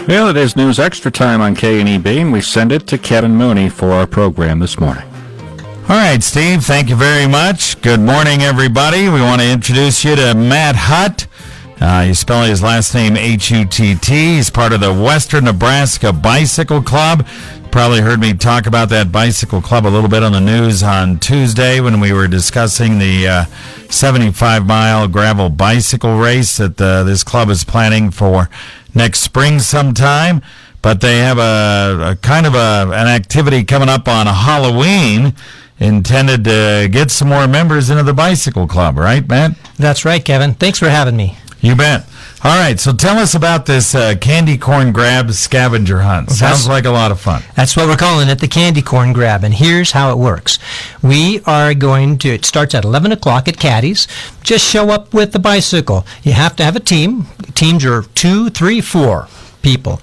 Well, it is News Extra time on KNEB, and we send it to Kevin Mooney for our program this morning. All right, Steve, thank you very much. Good morning, everybody. We want to introduce you to Matt Hutt. You spell his last name H-U-T-T. He's part of the Western Nebraska Bicycle Club. Probably heard me talk about that bicycle club a little bit on the news on Tuesday when we were discussing the 75-mile gravel bicycle race that this club is planning for next spring sometime. But they have a kind of an activity coming up on Halloween intended to get some more members into the bicycle club, right, Matt? That's right, Kevin. Thanks for having me. You bet. All right, so tell us about this candy corn grab scavenger hunt. Sounds like a lot of fun. That's what we're calling it, the candy corn grab, and here's how it works. We are going to, it starts at 11 o'clock at Caddies. Just show up with the bicycle. You have to have a team. Teams are 2, 3, 4 people,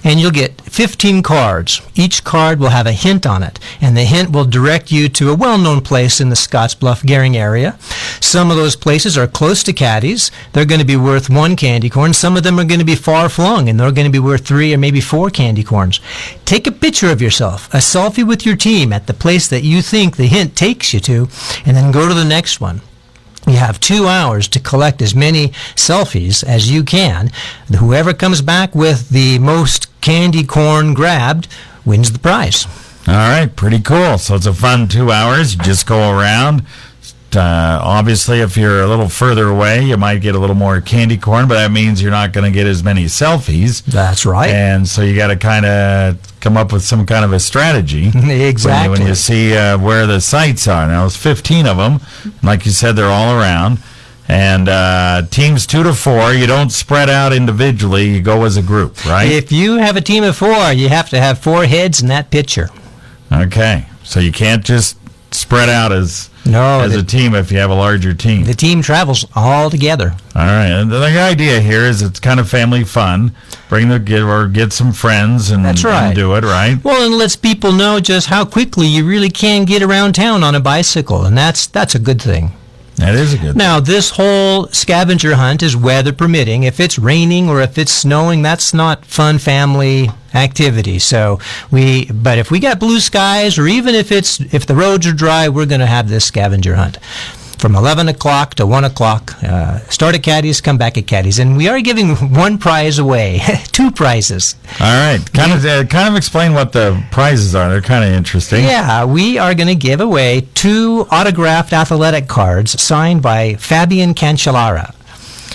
and you'll get 15 cards. Each card will have a hint on it, and the hint will direct you to a well-known place in the Scottsbluff, Gering area. Some of those places are close to Caddies. They're going to be worth 1 candy corn. Some of them are going to be far-flung, and they're going to be worth 3 or maybe 4 candy corns. Take a picture of yourself, a selfie with your team at the place that you think the hint takes you to, and then go to the next one. You have 2 hours to collect as many selfies as you can. Whoever comes back with the most candy corn grabbed wins the prize. All right, pretty cool. So it's a fun 2 hours. You just go around. Obviously, if you're a little further away, you might get a little more candy corn, but that means you're not going to get as many selfies. That's right. And so you got to kind of come up with some kind of a strategy. Exactly. When you see where the sites are. Now, there's 15 of them. Like you said, they're all around. And teams 2 to 4, you don't spread out individually. You go as a group, right? If you have a team of 4, you have to have 4 heads in that picture. Okay. So you can't just spread out as a team if you have a larger team. The team travels all together. All right. And the idea here is it's kind of family fun. Get some friends and, That's right. and do it, right? Well, and lets people know just how quickly you really can get around town on a bicycle, and that's a good thing. That is a good thing. Now, this whole scavenger hunt is weather permitting. If it's raining or if it's snowing, that's not fun family activity. But if we got blue skies, or even if the roads are dry, we're going to have this scavenger hunt from 11 o'clock to 1 o'clock. Start at Caddies, come back at Caddies. And we are giving 1 prize away, 2 prizes. All right. Kind of explain what the prizes are. They're kind of interesting. Yeah, we are going to give away 2 autographed athletic cards signed by Fabian Cancellara.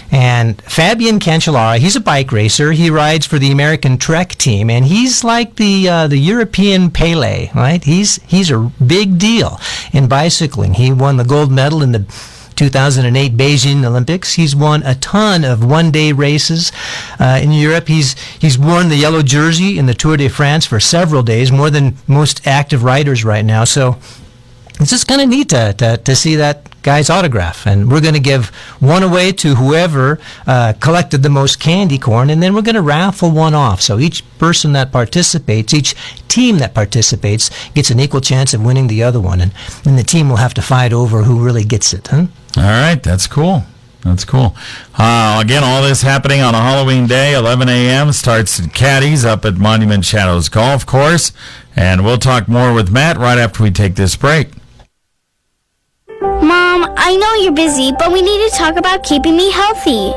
And Fabian Cancellara, he's a bike racer. He rides for the American Trek team, and he's like the European Pele, right? He's a big deal in bicycling. He won the gold medal in the 2008 Beijing Olympics. He's won a ton of one-day races in Europe. He's worn the yellow jersey in the Tour de France for several days, more than most active riders right now. So it's just kind of neat to see that guy's autograph, and we're going to give 1 away to whoever collected the most candy corn, and then we're going to raffle 1 off. So each person that participates, each team that participates, gets an equal chance of winning the other one, and then the team will have to fight over who really gets it. Huh? All right, that's cool. That's cool. Again, all this happening on a Halloween day, 11 a.m. Starts at Caddies up at Monument Shadows Golf Course, and we'll talk more with Matt right after we take this break. Mom, I know you're busy, but we need to talk about keeping me healthy.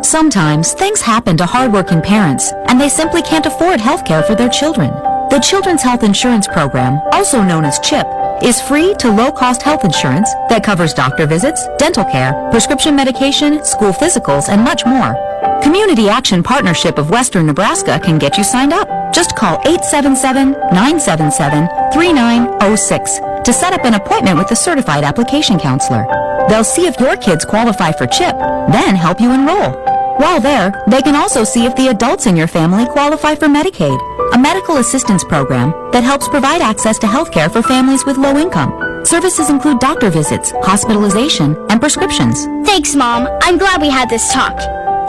Sometimes things happen to hardworking parents, and they simply can't afford health care for their children. The Children's Health Insurance Program, also known as CHIP, is free to low-cost health insurance that covers doctor visits, dental care, prescription medication, school physicals, and much more. Community Action Partnership of Western Nebraska can get you signed up. Just call 877-977-3906 to set up an appointment with a certified application counselor. They'll see if your kids qualify for CHIP, then help you enroll. While there, they can also see if the adults in your family qualify for Medicaid, a medical assistance program that helps provide access to health care for families with low income. Services include doctor visits, hospitalization, and prescriptions. Thanks, Mom. I'm glad we had this talk.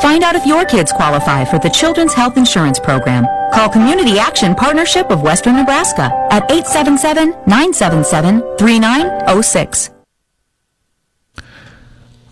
Find out if your kids qualify for the Children's Health Insurance Program. Call Community Action Partnership of Western Nebraska at 877-977-3906.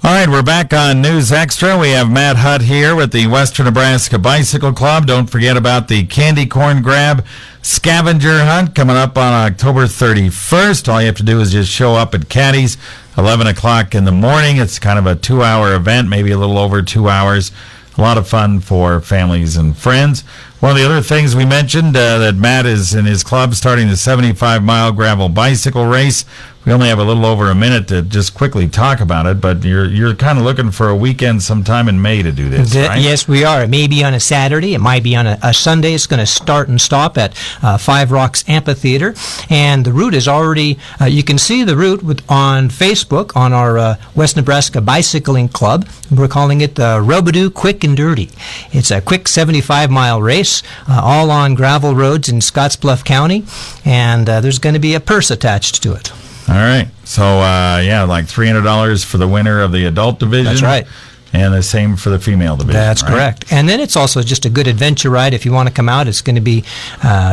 All right, we're back on News Extra. We have Matt Hutt here with the Western Nebraska Bicycle Club. Don't forget about the candy corn grab scavenger hunt coming up on October 31st. All you have to do is just show up at Caddies, 11 o'clock in the morning. It's kind of a 2-hour event, maybe a little over 2 hours. A lot of fun for families and friends. One of the other things we mentioned that Matt is in his club starting the 75-mile gravel bicycle race. We only have a little over a minute to just quickly talk about it, but you're kind of looking for a weekend sometime in May to do this, right? Yes, we are. It may be on a Saturday. It might be on a Sunday. It's going to start and stop at Five Rocks Amphitheater. And the route is already, you can see the route on Facebook on our West Nebraska Bicycling Club. We're calling it the Robidoux Quick and Dirty. It's a quick 75-mile race, all on gravel roads in Scottsbluff County. And there's going to be a purse attached to it. All right. So, like $300 for the winner of the adult division. That's right. And the same for the female division. That's right? correct. And then it's also just a good adventure ride. If you want to come out, it's going to be,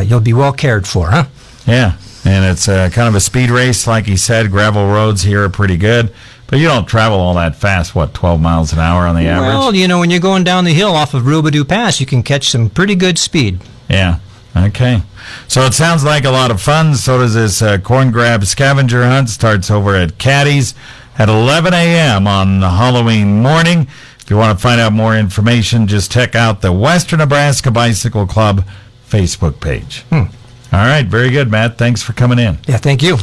you'll be well cared for, huh? Yeah. And it's kind of a speed race. Like he said, gravel roads here are pretty good. But you don't travel all that fast, 12 miles an hour on the average? Well, when you're going down the hill off of Robidoux Pass, you can catch some pretty good speed. Yeah. Okay. So it sounds like a lot of fun. So does this corn grab scavenger hunt. Starts over at Caddies at 11 a.m. on Halloween morning. If you want to find out more information, just check out the Western Nebraska Bicycle Club Facebook page. All right. Very good, Matt. Thanks for coming in. Yeah, thank you.